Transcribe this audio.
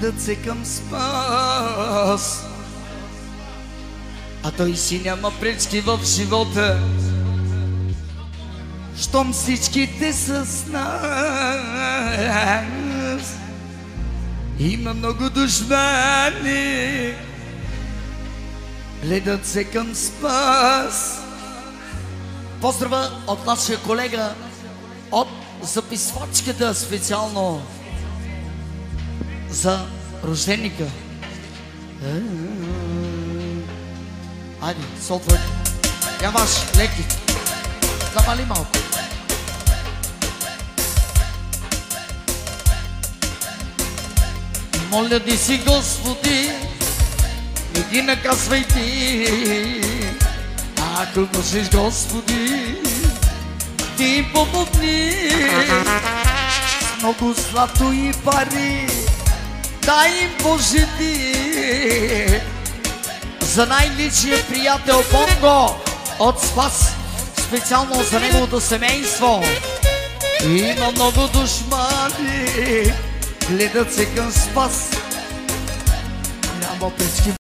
гледат се към спас, а той си няма пречки в живота, щом всичките са с нас. Има много душмани, гледат се към спас. Поздрава от нашия колега от записвачката, специално за рожденика. Айде, солтвай. Нямаш леки. Намали малко. Моля ти си, Господи, не ги наказвай ти. Ако можеш, Господи, ти помогни. С много злато и пари дай им, Боже, ти. За най-личния приятел Бонго от Спас, специално за неговото семейство. Има много душмани, гледат се към Спас, няма пречки.